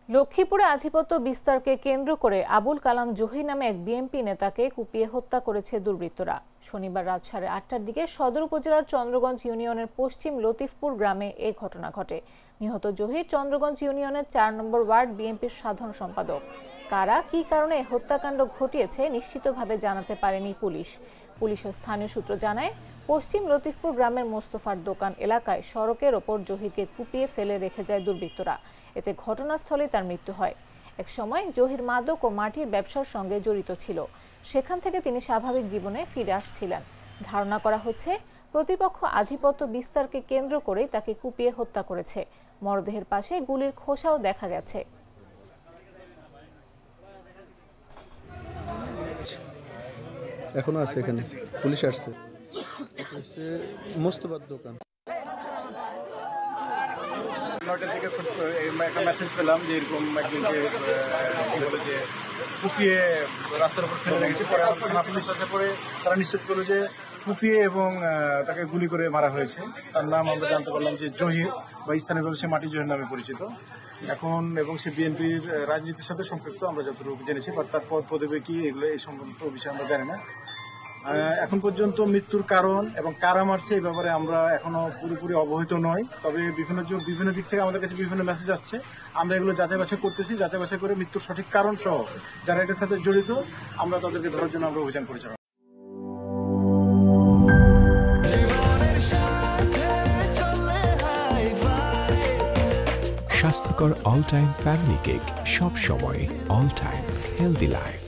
লক্ষ্মীপুরে আধিপত্য বিস্তারকে কেন্দ্র করে আবুল কালাম জহির নামে এক বিএনপি নেতাকে কুপিয়ে হত্যা করেছে দুর্বৃত্তরা। শনিবার রাত 8:30টার দিকে সদর উপজেলার চন্দ্রগঞ্জ ইউনিয়নের পশ্চিম লতিফপুর গ্রামে এই ঘটনা ঘটে। নিহত জহির চন্দ্রগঞ্জ ইউনিয়নের 4 নম্বর ওয়ার্ড বিএনপির সাধারণ সম্পাদক। কারা কী কারণে হত্যাকাণ্ড ঘটিয়েছে নিশ্চিতভাবে জানাতে পারেনি পুলিশ। পুলিশ ও স্থানীয় সূত্র জানায়, পশ্চিম লতিফপুর গ্রামের মোস্তফার দোকান এলাকায় সড়কের ওপর জহিরকে কুপিয়ে ফেলে রেখে যায় দুর্বৃত্তরা। এতে ঘটনাস্থলে তার মৃত্যু হয়। এক সময় জহির মাদক ও মাটির ব্যবসার সঙ্গে জড়িত ছিল। সেখান থেকে তিনি স্বাভাবিক জীবনে ফিরে আসছিলেন। ধারণা করা হচ্ছে, প্রতিপক্ষ আধিপত্য বিস্তারকে কেন্দ্র করেই তাকে কুপিয়ে হত্যা করেছে। মরদেহের পাশে গুলির খোসাও দেখা গেছে। এখনো আছে, এখানে পুলিশ আসছে। মোস্তফার দোকান। 9টার দিকে একটা মেসেজ পেলাম যে এরকম একজনকে বলে যে কুপিয়ে রাস্তার উপর ফেলে রেখেছে। পরে থানা পুলিশ আসার পরে তারা নিশ্চিত করলো যে কুপিয়ে এবং তাকে গুলি করে মারা হয়েছে। তার নাম আমরা জানতে পারলাম যে জহির, বা স্থানীয়ভাবে সে মাটি জহির নামে পরিচিত। এখন এবং সে বিএনপির রাজনীতির সাথে সম্পৃক্ত আমরা যতটুকু জেনেছি, বা তার পদ পদবি কি এগুলো এই সংক্রান্ত বিষয়ে আমরা জানি না। এখন পর্যন্ত মৃত্যুর কারণ এবং কারা মারছে এই ব্যাপারে আমরা এখনো পুরোপুরি অবহিত নই। তবে বিভিন্ন দিক থেকে আমাদের কাছে বিভিন্ন মেসেজ আসছে। আমরা এগুলো যাচাই বাছাই করতেছি। যাচাই বাছাই করে মৃত্যুর সঠিক কারণ সহ যারা এটার সাথে জড়িত আমরা তাদেরকে ধরার জন্য আমরা অভিযান পরিচালনা। স্বাস্থ্যকর অল টাইম ফ্যামিলি কেক, সব সময় অল টাইম হেলদি লাইফ।